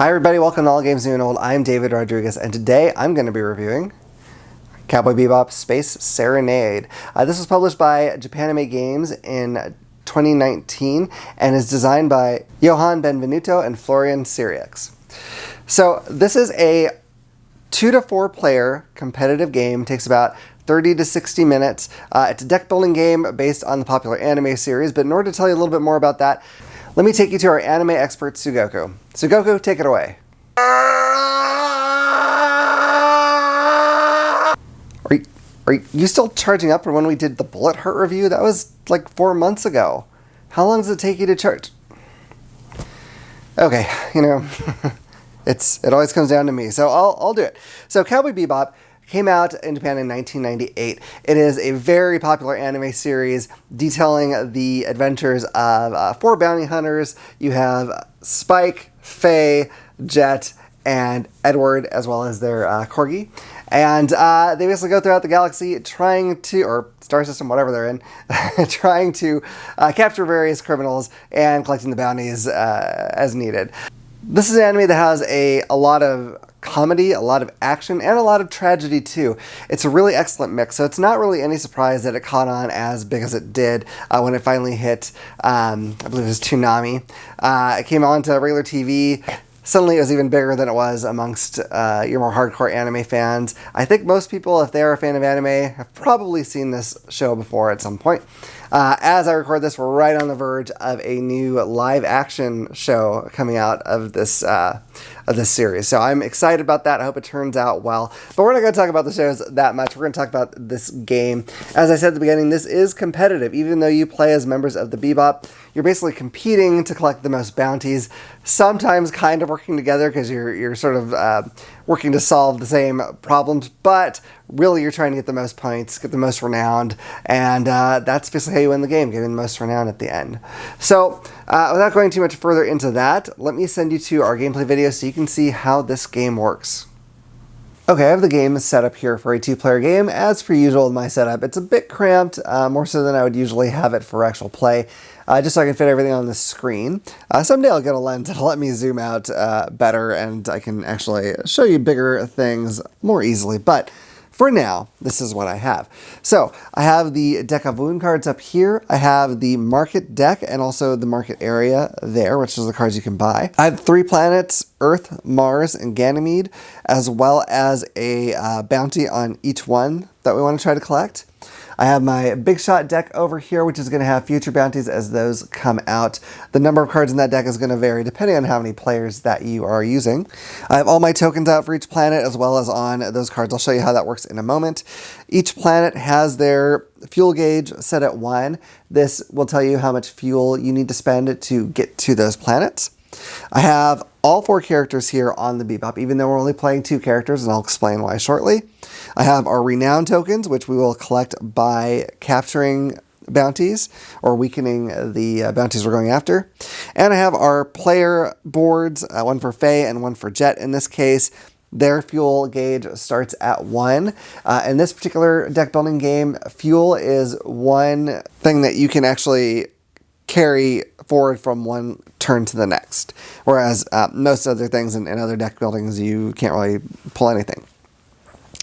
Hi everybody, welcome to All Games New and Old. I'm David Rodriguez, and today I'm going to be reviewing Cowboy Bebop Space Serenade. This was published by Japanime Games in 2019 and is designed by Johan Benvenuto and Florian Sirieix. So this is a 2 to 4 player competitive game. It takes about 30 to 60 minutes. It's a deck building game based on the popular anime series, but in order to tell you a little bit more about that, let me take you to our anime expert, Sugoku. Sugoku, take it away. Are you still charging up from when we did the Bullet Heart review? That was like 4 months ago. How long does it take you to charge? Okay, it always comes down to me, so I'll do it. So Cowboy Bebop came out in Japan in 1998. It is a very popular anime series detailing the adventures of 4 bounty hunters. You have Spike, Faye, Jet, and Edward, as well as their corgi. And they basically go throughout the galaxy trying to, or star system, whatever they're in, trying to capture various criminals and collecting the bounties as needed. This is an anime that has a lot of comedy, a lot of action, and a lot of tragedy too. It's a really excellent mix, so it's not really any surprise that it caught on as big as it did when it finally hit, I believe it was Toonami. It came on to regular TV. Suddenly it was even bigger than it was amongst your more hardcore anime fans. I think most people, if they're a fan of anime, have probably seen this show before at some point. As I record this, we're right on the verge of a new live-action show coming out of this series. So I'm excited about that. I hope it turns out well. But we're not going to talk about the shows that much. We're going to talk about this game. As I said at the beginning, this is competitive. Even though you play as members of the Bebop, you're basically competing to collect the most bounties, sometimes kind of working together because you're sort of working to solve the same problems, but really you're trying to get the most points, get the most renowned, and that's basically how you win the game, getting the most renown at the end. So without going too much further into that, let me send you to our gameplay video so you can see how this game works. Okay, I have the game set up here for a 2-player game. As per usual with my setup, it's a bit cramped, more so than I would usually have it for actual play, just so I can fit everything on the screen. Someday I'll get a lens that'll let me zoom out better, and I can actually show you bigger things more easily, but for now, this is what I have. So I have the deck of wound cards up here. I have the market deck and also the market area there, which is the cards you can buy. I have 3 planets, Earth, Mars, and Ganymede, as well as a bounty on each one that we want to try to collect. I have my big shot deck over here, which is going to have future bounties as those come out. The number of cards in that deck is going to vary depending on how many players that you are using. I have all my tokens out for each planet as well as on those cards. I'll show you how that works in a moment. Each planet has their fuel gauge set at 1. This will tell you how much fuel you need to spend to get to those planets. I have all 4 characters here on the Bebop, even though we're only playing 2 characters, and I'll explain why shortly. I have our renown tokens, which we will collect by capturing bounties or weakening the bounties we're going after. And I have our player boards, one for Faye and one for Jet. In this case, their fuel gauge starts at 1. In this particular deck building game, fuel is one thing that you can actually carry forward from one turn to the next. Whereas most other things in other deck buildings, you can't really pull anything.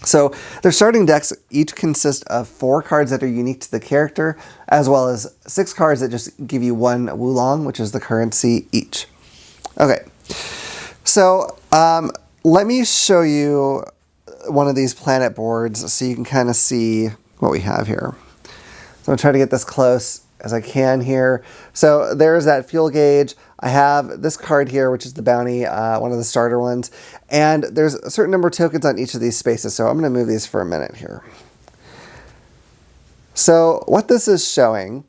So their starting decks each consist of 4 cards that are unique to the character, as well as 6 cards that just give you 1 Wulong, which is the currency each. Okay, so let me show you one of these planet boards so you can kind of see what we have here. So I'm going to try to get this close as I can here. So there's that fuel gauge. I have this card here, which is the bounty, one of the starter ones. And there's a certain number of tokens on each of these spaces. So I'm going to move these for a minute here. So what this is showing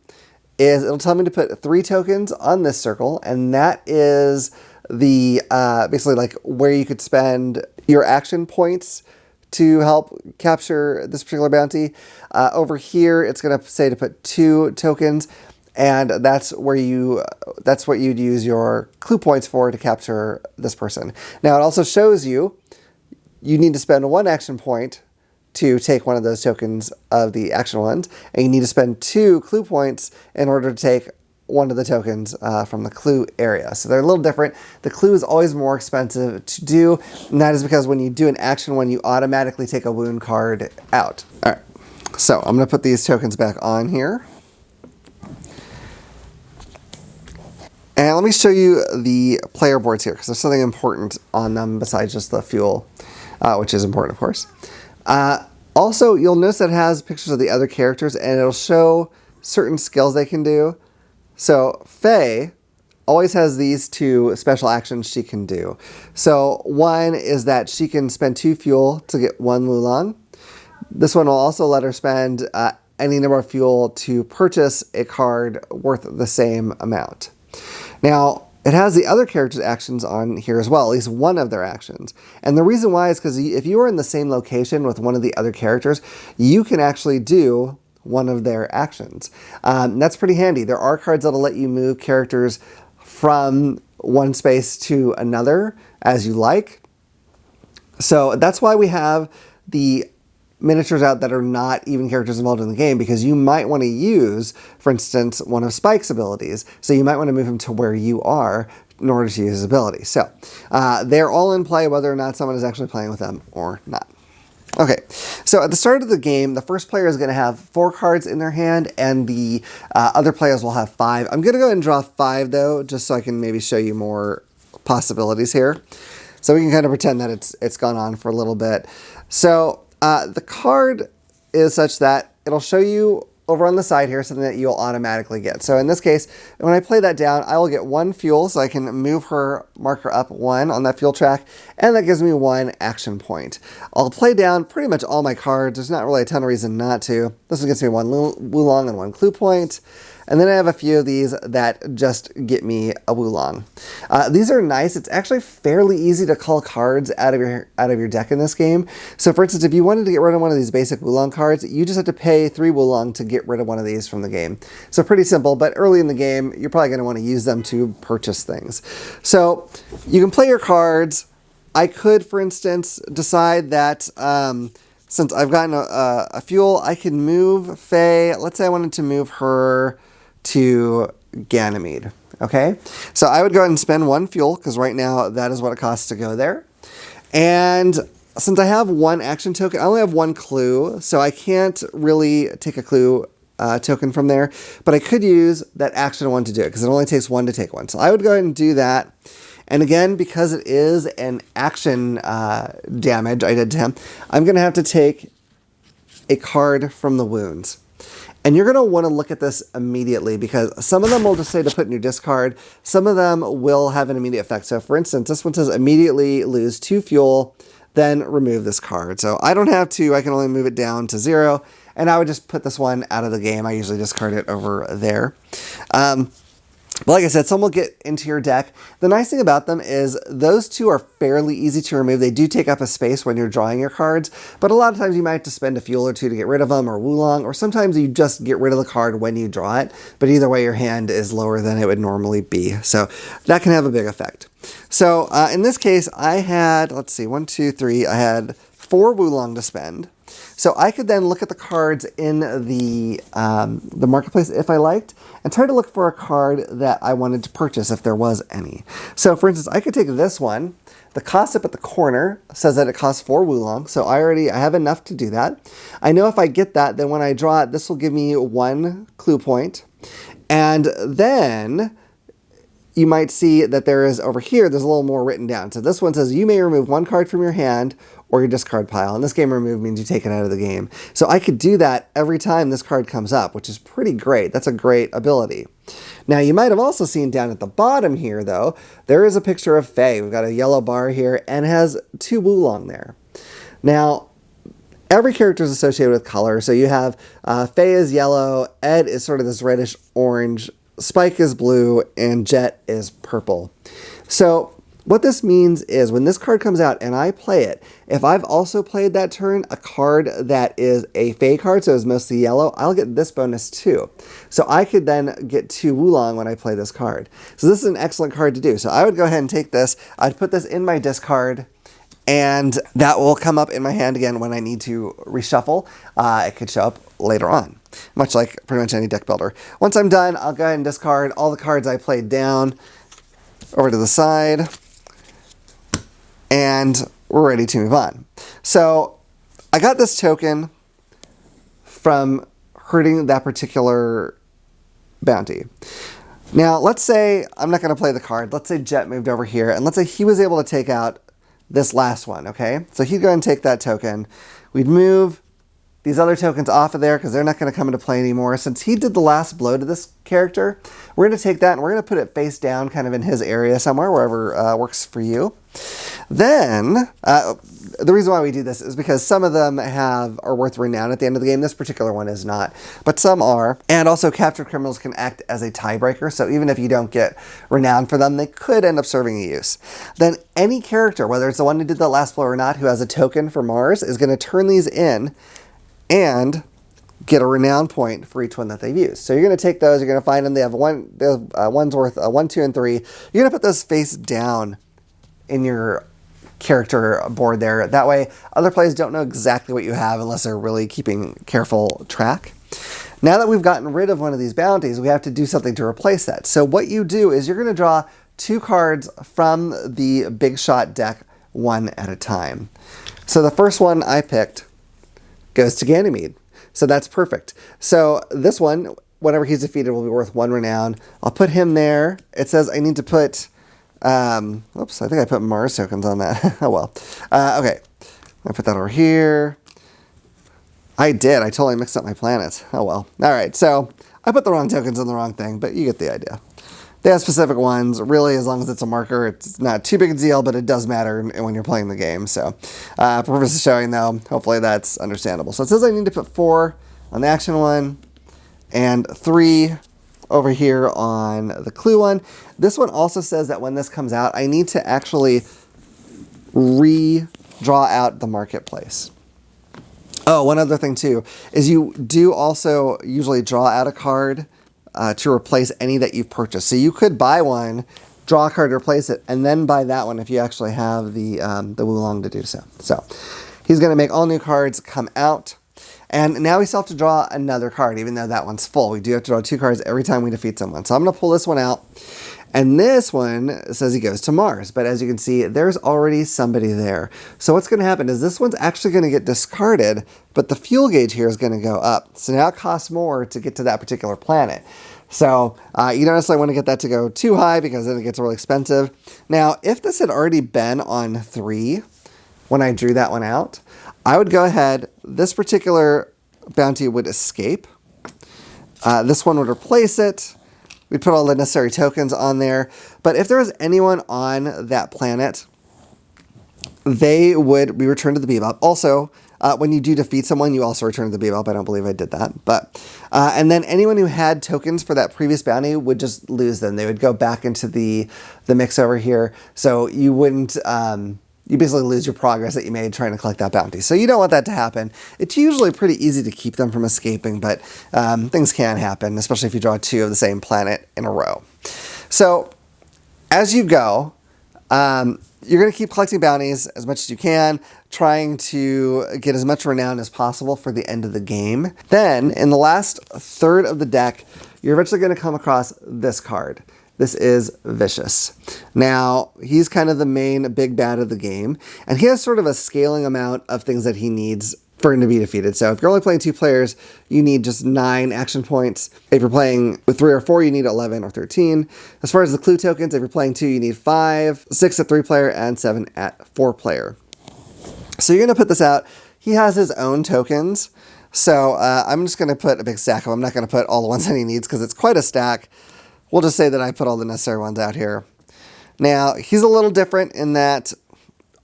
is it'll tell me to put 3 tokens on this circle. And that is the basically like where you could spend your action points to help capture this particular bounty. Over here, it's going to say to put 2 tokens, and that's what you'd use your clue points for to capture this person. Now, it also shows you need to spend 1 action point to take one of those tokens of the action ones, and you need to spend 2 clue points in order to take one of the tokens from the clue area. So they're a little different. The clue is always more expensive to do, and that is because when you do an action one, you automatically take a wound card out. All right, so I'm going to put these tokens back on here. And let me show you the player boards here, because there's something important on them besides just the fuel, which is important, of course. Also, you'll notice that it has pictures of the other characters, and it'll show certain skills they can do. So Faye always has these two special actions she can do. So one is that she can spend 2 fuel to get 1 Wulong. This one will also let her spend any number of fuel to purchase a card worth the same amount. Now, it has the other characters' actions on here as well, at least one of their actions. And the reason why is because if you are in the same location with one of the other characters, you can actually do one of their actions. That's pretty handy. There are cards that'll let you move characters from one space to another as you like. So that's why we have the miniatures out that are not even characters involved in the game, because you might want to use, for instance, one of Spike's abilities. So you might want to move him to where you are in order to use his ability. So they're all in play whether or not someone is actually playing with them or not. Okay, so at the start of the game, the first player is going to have 4 cards in their hand, and the other players will have 5. I'm going to go ahead and draw 5, though, just so I can maybe show you more possibilities here. So we can kind of pretend that it's gone on for a little bit. So the card is such that it'll show you over on the side here something that you'll automatically get. So in this case, when I play that down, I will get 1 fuel, so I can move her marker up 1 on that fuel track, and that gives me 1 action point. I'll play down pretty much all my cards. There's not really a ton of reason not to. This one gets me 1 Wulong and 1 clue point. And then I have a few of these that just get me a Wulong. These are nice. It's actually fairly easy to cull cards out of your deck in this game. So for instance, if you wanted to get rid of one of these basic Wulong cards, you just have to pay 3 Wulong to get rid of one of these from the game. So pretty simple, but early in the game, you're probably going to want to use them to purchase things. So you can play your cards. I could, for instance, decide that since I've gotten a fuel, I can move Faye. Let's say I wanted to move her to Ganymede. Okay, so I would go ahead and spend 1 fuel, because right now that is what it costs to go there. And since I have 1 action token, I only have 1 clue, so I can't really take a clue token from there, but I could use that action 1 to do it, because it only takes 1 to take 1. So I would go ahead and do that. And again, because it is an action damage I did to him, I'm going to have to take a card from the wounds. And you're going to want to look at this immediately, because some of them will just say to put in your discard. Some of them will have an immediate effect. So for instance, this one says immediately lose 2 fuel, then remove this card. So I don't have to, I can only move it down to 0. And I would just put this one out of the game. I usually discard it over there. But like I said, some will get into your deck. The nice thing about them is those 2 are fairly easy to remove. They do take up a space when you're drawing your cards, but a lot of times you might have to spend a fuel or 2 to get rid of them, or Wulong, or sometimes you just get rid of the card when you draw it, but either way your hand is lower than it would normally be. So that can have a big effect. So in this case, I had, let's see, 1, 2, 3, I had 4 Wulong to spend. So I could then look at the cards in the marketplace if I liked, and try to look for a card that I wanted to purchase if there was any. So for instance, I could take this one. The cost up at the corner says that it costs 4 Wulong, so I have enough to do that. I know if I get that, then when I draw it, this will give me 1 clue point. And then you might see that there is over here, there's a little more written down. So this one says you may remove 1 card from your hand or your discard pile. In this game, remove means you take it out of the game. So I could do that every time this card comes up, which is pretty great. That's a great ability. Now, you might have also seen down at the bottom here, though, there is a picture of Faye. We've got a yellow bar here, and it has 2 Wulong there. Now, every character is associated with color. So you have Faye is yellow, Ed is sort of this reddish orange, Spike is blue, and Jet is purple. So what this means is when this card comes out and I play it, if I've also played that turn a card that is a Faye card, so it's mostly yellow, I'll get this bonus too. So I could then get 2 Wulong when I play this card. So this is an excellent card to do. So I would go ahead and take this. I'd put this in my discard, And that will come up in my hand again when I need to reshuffle. It could show up later on, much like pretty much any deck builder. Once I'm done, I'll go ahead and discard all the cards I played down over to the side, and we're ready to move on. So I got this token from hurting that particular bounty. Now, let's say I'm not going to play the card. Let's say Jet moved over here, and let's say he was able to take out this last one, okay? So he'd go and take that token. We'd move these other tokens off of there because they're not going to come into play anymore. Since he did the last blow to this character, we're going to take that and we're going to put it face down kind of in his area somewhere, wherever works for you. Then, the reason why we do this is because some of them are worth renown at the end of the game. This particular one is not, but some are. And also captured criminals can act as a tiebreaker. So even if you don't get renown for them, they could end up serving a use. Then any character, whether it's the one who did the last blow or not, who has a token for Mars, is going to turn these in and get a renown point for each one that they've used. So you're going to take those, you're going to find them, they have one's worth 1, 2, and 3. You're going to put those face down in your character board there. That way, other players don't know exactly what you have unless they're really keeping careful track. Now that we've gotten rid of one of these bounties, we have to do something to replace that. So what you do is you're going to draw 2 cards from the Big Shot deck one at a time. So the first one I picked goes to Ganymede. So that's perfect. So this one, whenever he's defeated, will be worth 1 renown. I'll put him there. It says I need to put, oops, I think I put Mars tokens on that. Oh well. Okay, I'll put that over here. I did. I totally mixed up my planets. Oh well. All right, so I put the wrong tokens on the wrong thing, but you get the idea. They have specific ones. Really, as long as it's a marker, it's not too big a deal, but it does matter when you're playing the game. So for purposes of showing, though, hopefully that's understandable. So it says I need to put 4 on the action one and 3 over here on the clue one. This one also says that when this comes out, I need to actually redraw out the marketplace. Oh, one other thing, too, is you do also usually draw out a card to replace any that you've purchased. So you could buy one, draw a card to replace it, and then buy that one if you actually have the Wulong to do so. So he's going to make all new cards come out. And now we still have to draw another card, even though that one's full. We do have to draw 2 cards every time we defeat someone. So I'm going to pull this one out. And this one says he goes to Mars. But as you can see, there's already somebody there. So what's going to happen is this one's actually going to get discarded, but the fuel gauge here is going to go up. So now it costs more to get to that particular planet. So you don't necessarily want to get that to go too high because then it gets really expensive. Now, if this had already been on 3 when I drew that one out, I would go ahead, this particular bounty would escape. This one would replace it. We'd put all the necessary tokens on there. But if there was anyone on that planet, they would be returned to the Bebop. Also, when you do defeat someone, you also return to the Bebop. I don't believe I did that. But and then anyone who had tokens for that previous bounty would just lose them. They would go back into the mix over here. So you wouldn't... you basically lose your progress that you made trying to collect that bounty. So you don't want that to happen. It's usually pretty easy to keep them from escaping, but things can happen, especially if you draw 2 of the same planet in a row. So as you go, you're going to keep collecting bounties as much as you can, trying to get as much renown as possible for the end of the game. Then, in the last third of the deck, you're eventually going to come across this card. This is Vicious. Now, he's kind of the main big bad of the game, and he has sort of a scaling amount of things that he needs for him to be defeated. So if you're only playing 2 players, you need just 9 action points. If you're playing with 3 or 4, you need 11 or 13. As far as the clue tokens, if you're playing 2, you need 5, 6 at 3 player, and 7 at 4 player. So you're going to put this out. He has his own tokens. So I'm just going to put a big stack of them. I'm not going to put all the ones that he needs because it's quite a stack. We'll just say that I put all the necessary ones out here. Now, he's a little different in that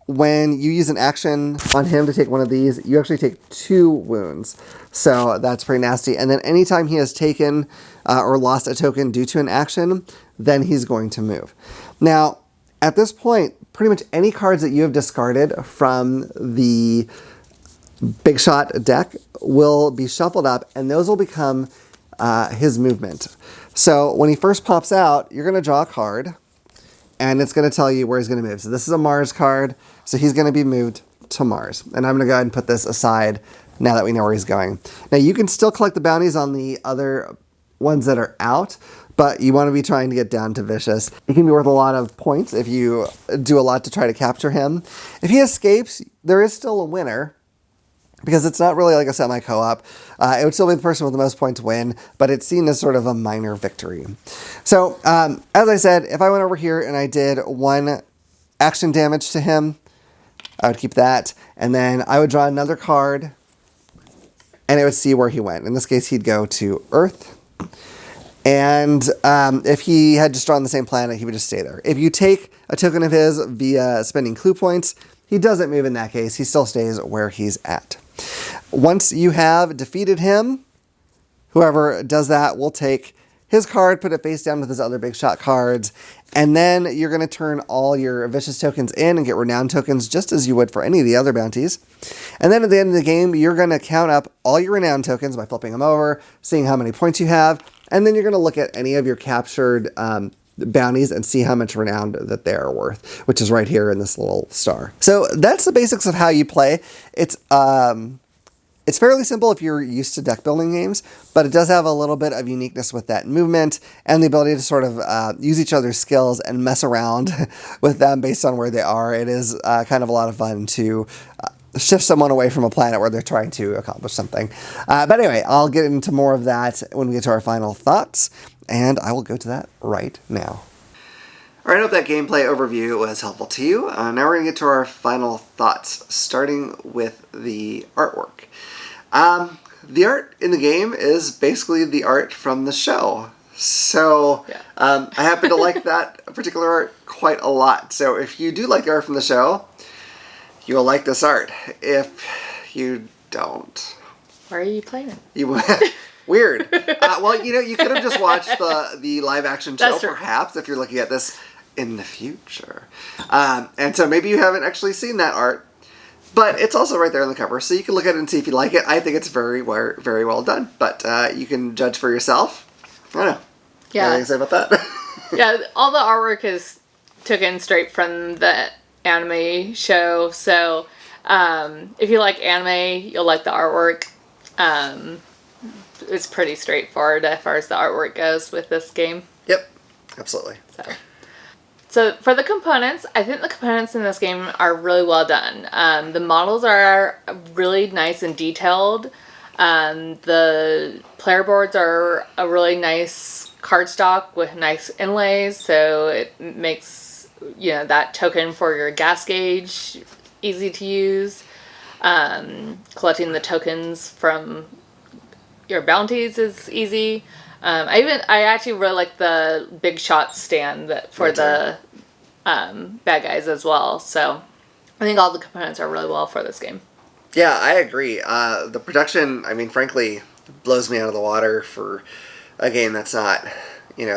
when you use an action on him to take one of these, you actually take 2 wounds. So that's pretty nasty. And then anytime he has taken or lost a token due to an action, then he's going to move. Now, at this point, pretty much any cards that you have discarded from the Big Shot deck will be shuffled up, and those will become his movement. So when he first pops out, you're going to draw a card, and it's going to tell you where he's going to move. So this is a Mars card, so he's going to be moved to Mars. And I'm going to go ahead and put this aside now that we know where he's going. Now, you can still collect the bounties on the other ones that are out, but you want to be trying to get down to Vicious. It can be worth a lot of points if you do a lot to try to capture him. If he escapes, there is still a winner, because it's not really like a semi-co-op. It would still be the person with the most points win, but it's seen as sort of a minor victory. So, as I said, if I went over here and I did 1 action damage to him, I would keep that, and then I would draw another card, and it would see where he went. In this case, he'd go to Earth, and if he had just drawn the same planet, he would just stay there. If you take a token of his via spending clue points, he doesn't move in that case. He still stays where he's at. Once you have defeated him, whoever does that will take his card, put it face down with his other big shot cards, and then you're going to turn all your Vicious tokens in and get Renown tokens just as you would for any of the other bounties. And then at the end of the game, you're going to count up all your Renown tokens by flipping them over, seeing how many points you have, and then you're going to look at any of your captured bounties and see how much renown that they are worth, which is right here in this little star. So that's the basics of how you play. It's fairly simple if you're used to deck building games, but it does have a little bit of uniqueness with that movement and the ability to sort of use each other's skills and mess around with them based on where they are. It is kind of a lot of fun to shift someone away from a planet where they're trying to accomplish something. But anyway, I'll get into more of that when we get to our final thoughts, and I will go to that right now. All right, I hope that gameplay overview was helpful to you. Now we're going to get to our final thoughts, starting with the artwork. The art in the game is basically the art from the show. So I happen to like that particular art quite a lot. So if you do like the art from the show, you will like this art. If you don't, why are you playing it? You weird. Well, you could have just watched the live action show, perhaps, if you're looking at this in the future. And so maybe you haven't actually seen that art, but it's also right there on the cover, so you can look at it and see if you like it. I think it's very, very well done, but you can judge for yourself. I don't know. Yeah. Anything to say about that? Yeah, all the artwork is taken straight from the anime show, so if you like anime, you'll like the artwork. It's pretty straightforward as far as the artwork goes with this game. Yep, absolutely. So for the components, I think the components in this game are really well done. The models are really nice and detailed. The player boards are a really nice cardstock with nice inlays, so it makes that token for your gas gauge easy to use. Collecting the tokens from your bounties is easy. I actually really like the big shot stand for the bad guys as well. So I think all the components are really well for this game. Yeah, I agree. The production, frankly, blows me out of the water for a game that's not,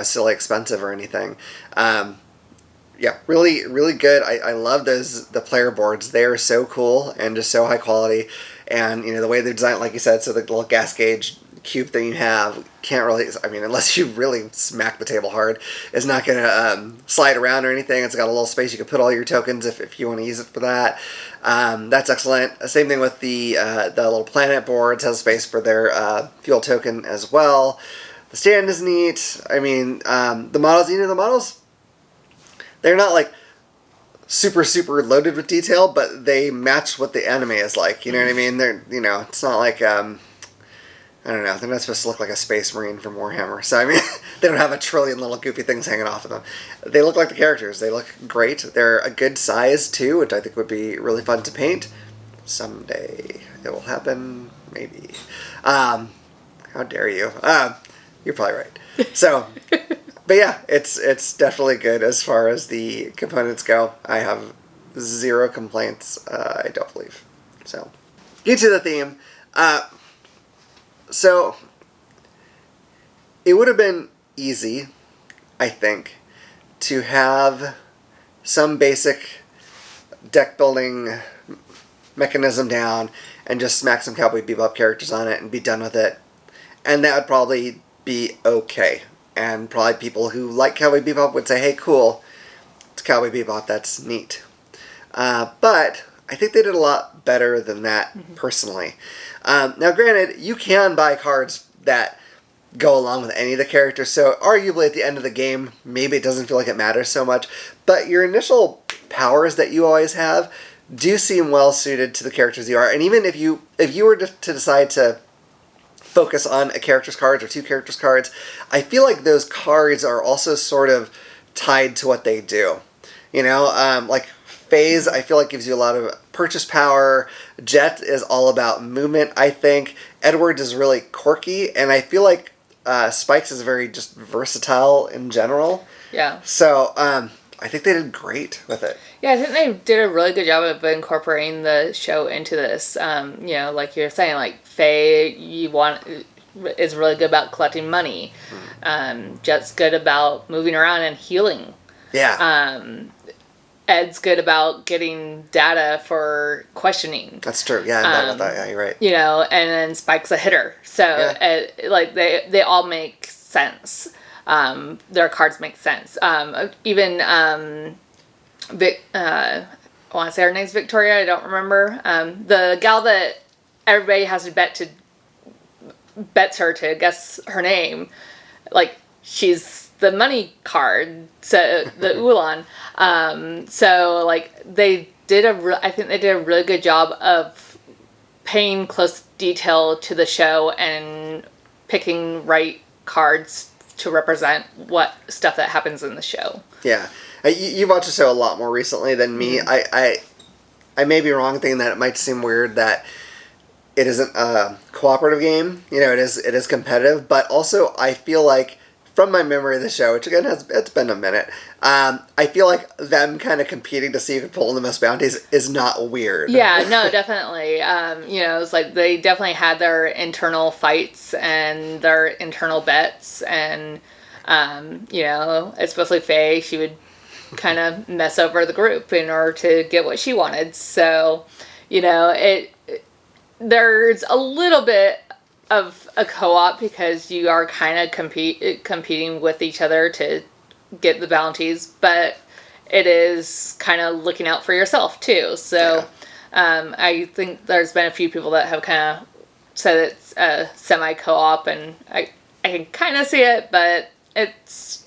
silly expensive or anything. Yeah, really, really good. I love the player boards. They are so cool and just so high quality. And, the way they're designed, like you said, so the little gas gauge cube thing you have can't really, unless you really smack the table hard, it's not going to slide around or anything. It's got a little space you can put all your tokens if you want to use it for that. That's excellent. Same thing with the little planet boards, has space for their fuel token as well. The stand is neat. The models, they're not like super, super loaded with detail, but they match what the anime is like. You know what I mean? They're, it's not like, I don't know, they're not supposed to look like a space marine from Warhammer. So, they don't have a trillion little goofy things hanging off of them. They look like the characters. They look great. They're a good size, too, which I think would be really fun to paint. Someday it will happen, maybe. How dare you? You're probably right. So, but yeah, it's definitely good as far as the components go. I have zero complaints, I don't believe. So, get to the theme. So, it would have been easy, I think, to have some basic deck building mechanism down and just smack some Cowboy Bebop characters on it and be done with it. And that would probably be okay. And probably people who like Cowboy Bebop would say, hey, cool. to Cowboy Bebop that's neat. But I think they did a lot better than that, personally. Now, granted, you can buy cards that go along with any of the characters, so arguably at the end of the game, maybe it doesn't feel like it matters so much, but your initial powers that you always have do seem well suited to the characters you are, and even if you were to decide to focus on a character's cards or two characters' cards, I feel like those cards are also sort of tied to what they do. You know, like Phase, I feel like gives you a lot of purchase power. Jet is all about movement, I think. Edward is really quirky, and I feel like Spikes is very just versatile in general. Yeah. So I think they did great with it. Yeah, I think they did a really good job of incorporating the show into this. You know, like you're saying, like Faye, is really good about collecting money. Jet's good about moving around and healing. Yeah. Ed's good about getting data for questioning. That's true. Yeah, I thought about that. Yeah, you're right. You know, and then Spike's a hitter. So, like, they all make sense. Their cards make sense. Even, I want to say her name's Victoria. I don't remember. The gal that everybody has to bets her to guess her name. Like, she's the money card, so the Ulan. So like I think they did a really good job of paying close detail to the show and picking right cards to represent what stuff that happens in the show. Yeah, you've watched the show a lot more recently than me. Mm-hmm. I may be wrong thinking that it might seem weird that it isn't a cooperative game. You know, it is competitive, but also I feel like, from my memory of the show, which again it's been a minute, I feel like them kind of competing to see who can pull in the most bounties is not weird. Yeah, no, definitely. You know, it's like they definitely had their internal fights and their internal bets, and you know, especially Faye, she would kind of mess over the group in order to get what she wanted. So, you know, there's a little bit of a co-op because you are kind of competing with each other to get the bounties, but it is kind of looking out for yourself too. So I think there's been a few people that have kind of said it's a semi-co-op, and I can kind of see it, but it's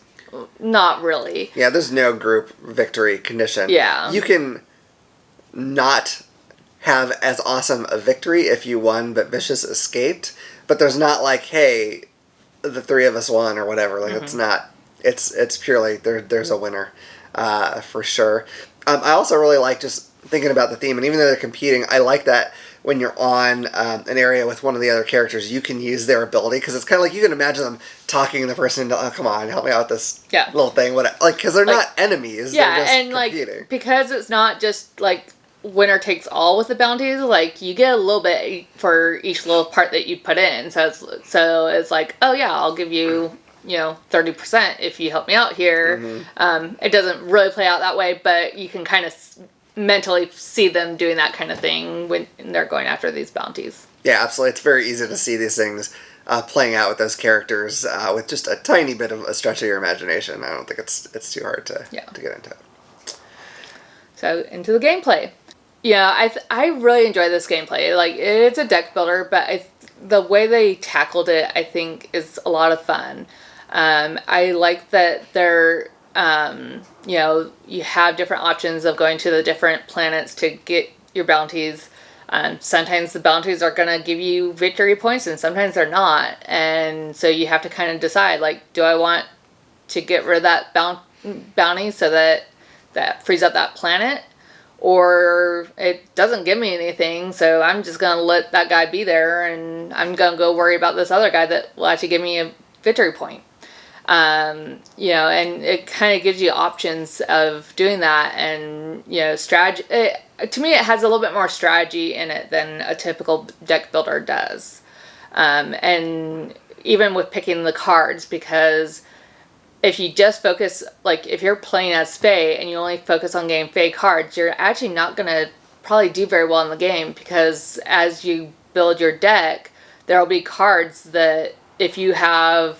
not really. Yeah, there's no group victory condition. Yeah. You can not have as awesome a victory if you won but Vicious escaped, but there's not like, hey, the three of us won or whatever. Like, it's not. It's purely there's a winner, for sure. I also really like just thinking about the theme, and even though they're competing, I like that when you're on an area with one of the other characters, you can use their ability, because it's kind of like you can imagine them talking to the person, oh, come on, help me out with this little thing, whatever. Like, because they're not enemies. Yeah, they're just and competing. like because it's not just like winner takes all with the bounties, like you get a little bit for each little part that you put in. So it's like, oh yeah, I'll give you 30% if you help me out here. It doesn't really play out that way, but you can kind of mentally see them doing that kind of thing when they're going after these bounties. Yeah, absolutely. It's very easy to see these things playing out with those characters with just a tiny bit of a stretch of your imagination. I don't think it's too hard to get into it. So into the gameplay. Yeah, I really enjoy this gameplay. Like, it's a deck builder, but the way they tackled it, I think, is a lot of fun. I like that they're, you have different options of going to the different planets to get your bounties. Sometimes the bounties are going to give you victory points, and sometimes they're not. And so you have to kind of decide, like, do I want to get rid of that bounty so that frees up that planet? Or it doesn't give me anything, so I'm just going to let that guy be there, and I'm going to go worry about this other guy that will actually give me a victory point. And it kind of gives you options of doing that, and, strategy. To me, it has a little bit more strategy in it than a typical deck builder does. And even with picking the cards, because if you just focus, like if you're playing as Faye and you only focus on getting Faye cards, you're actually not going to probably do very well in the game, because as you build your deck, there will be cards that if you have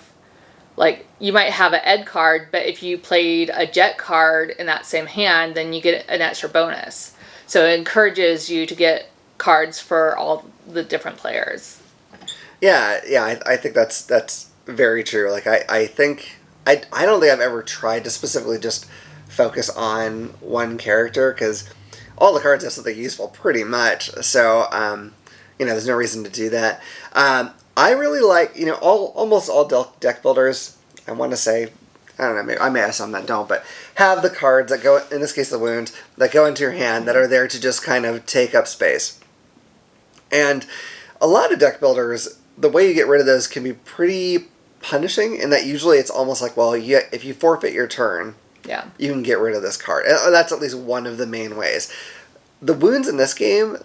like, you might have an Ed card, but if you played a Jet card in that same hand, then you get an extra bonus. So it encourages you to get cards for all the different players. Yeah, I think that's very true. Like, I think, I don't think I've ever tried to specifically just focus on one character, because all the cards have something useful pretty much. So, there's no reason to do that. I really like, almost all deck builders, I want to say, I don't know, maybe, I may have some that don't, but have the cards that go, in this case the wounds, that go into your hand that are there to just kind of take up space. And a lot of deck builders, the way you get rid of those can be pretty punishing, in that usually it's almost like, well, if you forfeit your turn, yeah, you can get rid of this card. And that's at least one of the main ways. The wounds in this game,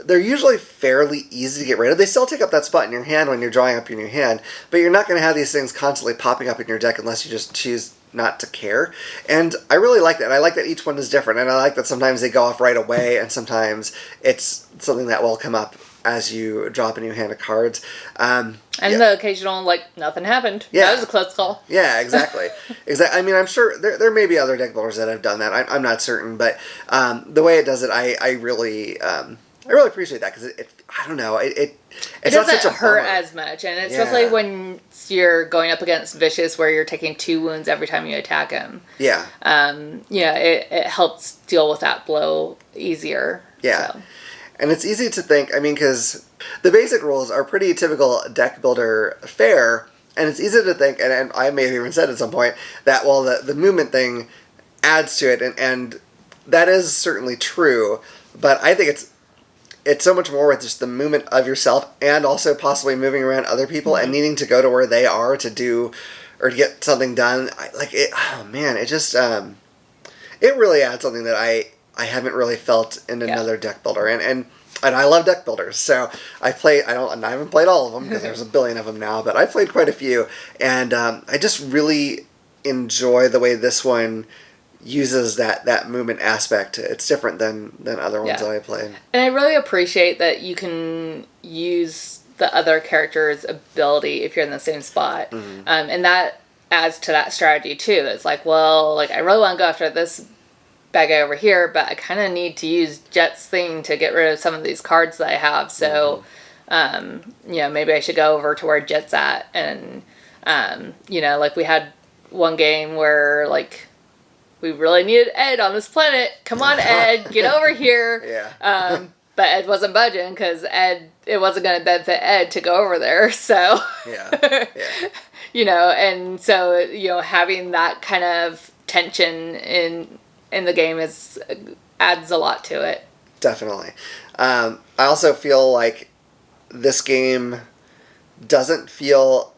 they're usually fairly easy to get rid of. They still take up that spot in your hand when you're drawing up in your hand, but you're not going to have these things constantly popping up in your deck unless you just choose not to care. And I really like that. I like that each one is different, and I like that sometimes they go off right away, and sometimes it's something that will come up as you drop a new hand of cards. And the occasional, like, nothing happened. Yeah. That was a close call. Yeah, exactly. Exactly. I mean, I'm sure there may be other deck builders that have done that. I'm not certain, but the way it does it, I really appreciate that, because I don't know, it doesn't not such a hurt bummer. as much, and especially when you're going up against Vicious, where you're taking 2 wounds every time you attack him. Yeah. It helps deal with that blow easier. Yeah. So. And it's easy to think, I mean, because the basic rules are pretty typical deck builder fare, and it's easy to think, and I may have even said at some point, that, well, the movement thing adds to it, and that is certainly true, but I think it's so much more with just the movement of yourself, and also possibly moving around other people, and needing to go to where they are to do, or to get something done. It just, it really adds something that I haven't really felt in another deck builder, and I love deck builders. So I haven't played all of them, because there's a billion of them now, but I've played quite a few, and I just really enjoy the way this one uses that movement aspect. It's different than other ones that I played. And I really appreciate that you can use the other character's ability if you're in the same spot, and that adds to that strategy too. It's like, well, like, I really want to go after this bad guy over here, but I kind of need to use Jet's thing to get rid of some of these cards that I have. So, maybe I should go over to where Jet's at. And, like, we had one game where, like, we really needed Ed on this planet. Come on, Ed, get over here. Yeah. But Ed wasn't budging, because it wasn't going to benefit Ed to go over there. So, Yeah. and so, having that kind of tension in the game adds a lot to it. Definitely. I also feel like this game doesn't feel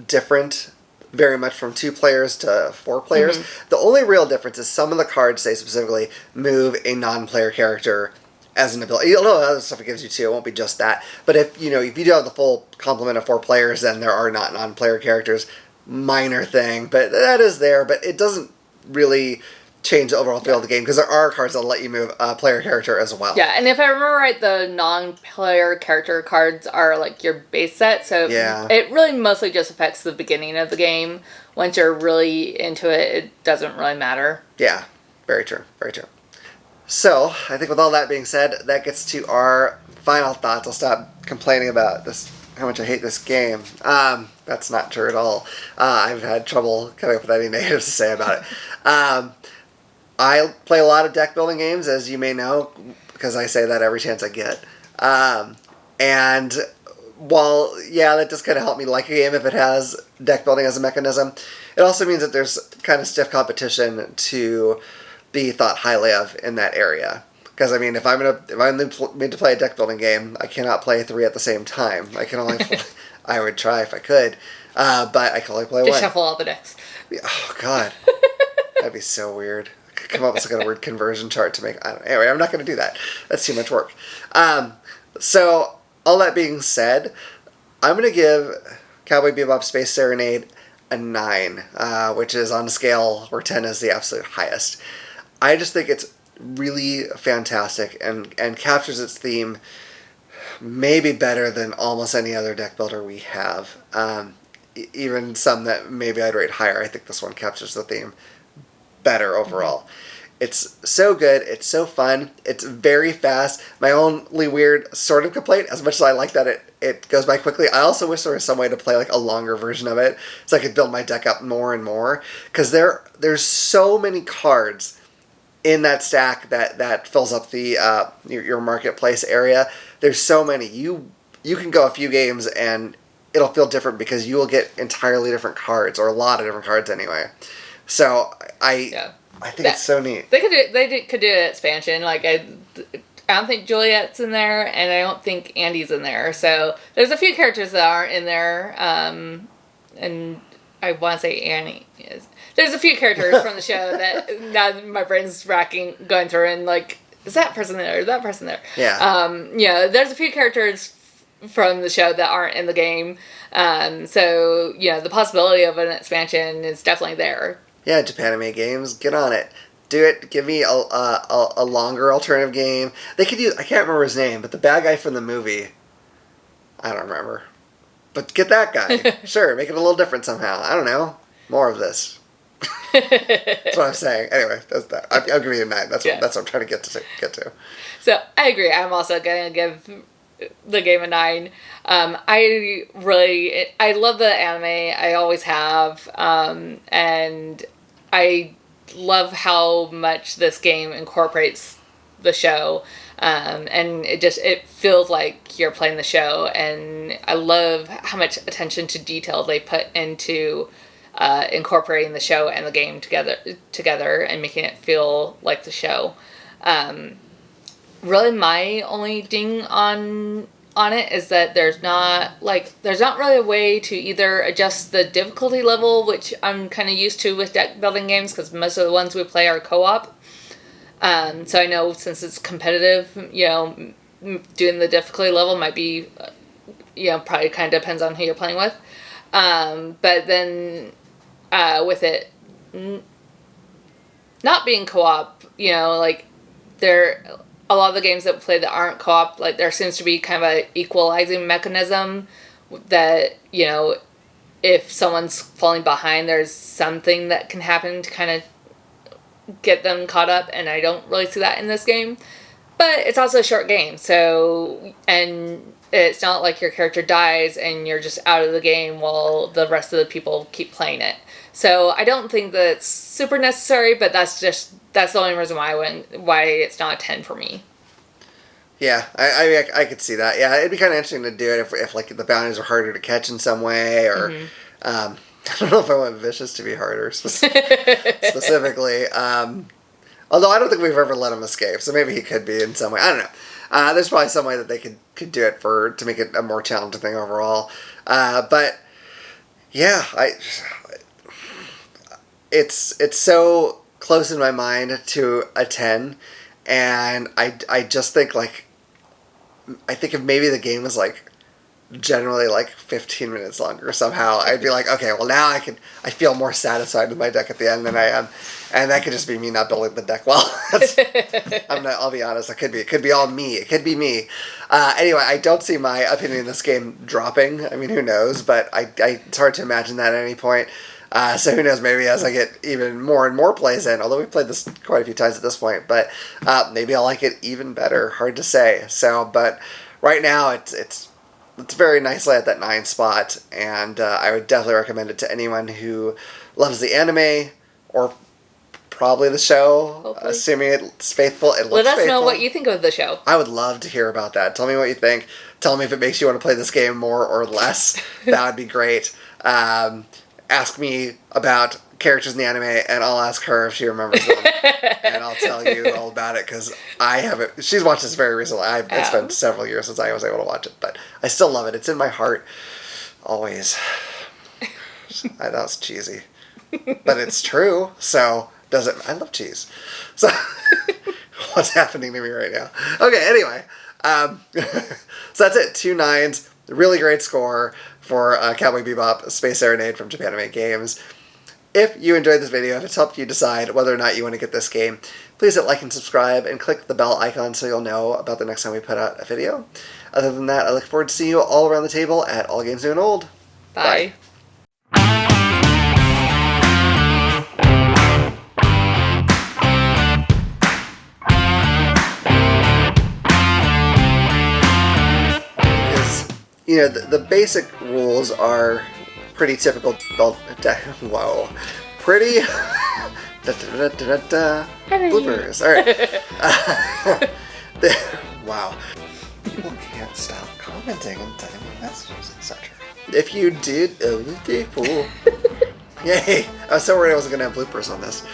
different very much from 2 players to 4 players. The only real difference is some of the cards, say specifically, move a non-player character as an ability. You'll know other stuff it gives you too. It won't be just that. But if you do have the full complement of 4 players, then there are not non-player characters. Minor thing, but that is there. But it doesn't really change the overall feel of the game, because there are cards that'll let you move a player character as well. Yeah, and if I remember right, the non-player character cards are like your base set, so it really mostly just affects the beginning of the game. Once you're really into it, it doesn't really matter. Yeah, very true, very true. So, I think with all that being said, that gets to our final thoughts. I'll stop complaining about this, how much I hate this game. That's not true at all. I've had trouble coming up with any negatives to say about it. I play a lot of deck building games, as you may know, because I say that every chance I get. And while, that does kind of help me like a game if it has deck building as a mechanism, it also means that there's kind of stiff competition to be thought highly of in that area. Because, I mean, if I'm made to play a deck building game, I cannot play 3 at the same time. I can only play, I would try if I could, but I can only play Just one. shuffle all the decks. Oh, God. That'd be so weird. Come up with some kind of weird conversion chart to make. Anyway, I'm not going to do that. That's too much work. So, all that being said, I'm going to give Cowboy Bebop Space Serenade a 9, which is on a scale where 10 is the absolute highest. I just think it's really fantastic and captures its theme maybe better than almost any other deck builder we have. even some that maybe I'd rate higher. I think this one captures the theme better overall. Mm-hmm. It's so good. It's so fun. It's very fast. My only weird sort of complaint, as much as I like that it goes by quickly, I also wish there was some way to play like a longer version of it so I could build my deck up more and more. Because there's so many cards in that stack that fills up the your marketplace area. There's so many. You can go a few games and it'll feel different because you will get entirely different cards, or a lot of different cards anyway. So I think it's so neat. They could do an expansion. Like I don't think Juliet's in there, and I don't think Andy's in there. So there's a few characters that aren't in there, and I want to say Annie is. There's a few characters from the show that now my brain's going through and like, is that person there? Is that person there? Yeah. There's a few characters from the show that aren't in the game. So the possibility of an expansion is definitely there. Yeah, Japanime Games, get on it. Do it. Give me a longer alternative game. They could use, I can't remember his name, but the bad guy from the movie, I don't remember. But get that guy. Sure, make it a little different somehow. I don't know. More of this. That's what I'm saying. Anyway, that's that. I'll give you a 9. That's what I'm trying to get to. So I agree. I'm also going to give the game a 9. I love the anime. I always have, and I love how much this game incorporates the show, and it feels like you're playing the show. And I love how much attention to detail they put into incorporating the show and the game together and making it feel like the show. Really, my only ding on it is that there's not really a way to either adjust the difficulty level, which I'm kind of used to with deck building games because most of the ones we play are co-op. So I know since it's competitive, doing the difficulty level might be, probably kind of depends on who you're playing with. But then with it not being co-op, there a lot of the games that we play that aren't co-op, like there seems to be kind of a equalizing mechanism that, if someone's falling behind, there's something that can happen to kind of get them caught up, and I don't really see that in this game. But it's also a short game, so, and it's not like your character dies and you're just out of the game while the rest of the people keep playing it. So I don't think that it's super necessary, but that's the only reason why it's not a 10 for me. Yeah, I could see that. Yeah, it'd be kind of interesting to do it if like the bounties are harder to catch in some way, or I don't know if I want Vicious to be harder specifically. Although I don't think we've ever let him escape, so maybe he could be in some way. I don't know. There's probably some way that they could do it to make it a more challenging thing overall. But yeah, it's so close in my mind to a 10, and I just think I think if maybe the game was generally 15 minutes longer somehow, I'd be like, okay, well now I feel more satisfied with my deck at the end than I am, and that could just be me not building the deck well. I'll be honest, it could be all me. It could be me. Anyway, I don't see my opinion in this game dropping. I mean, who knows? But it's hard to imagine that at any point. So who knows, maybe as I get even more and more plays in, although we've played this quite a few times at this point, but maybe I'll like it even better. Hard to say. So, but right now it's very nicely at that 9 spot, and I would definitely recommend it to anyone who loves the anime, or probably the show, hopefully. Assuming it's faithful. Let us know what you think of the show. I would love to hear about that. Tell me what you think. Tell me if it makes you want to play this game more or less. That would be great. Ask me about characters in the anime, and I'll ask her if she remembers them, and I'll tell you all about it, because I haven't. She's watched this very recently. It's been several years since I was able to watch it, but I still love it. It's in my heart, always. That was cheesy, but it's true. So I love cheese. So what's happening to me right now? Okay, anyway, so that's it. 2 9s, really great score for Cowboy Bebop Space Serenade from Japanime Games. If you enjoyed this video, if it's helped you decide whether or not you want to get this game, please hit like and subscribe, and click the bell icon so you'll know about the next time we put out a video. Other than that, I look forward to seeing you all around the table at All Games New and Old. Bye. you know, the basic rules are pretty typical. Whoa, pretty. Bloopers. All right. Wow. People can't stop commenting and sending me messages, etc. If you did, people. Yay! I was so worried I wasn't going to have bloopers on this.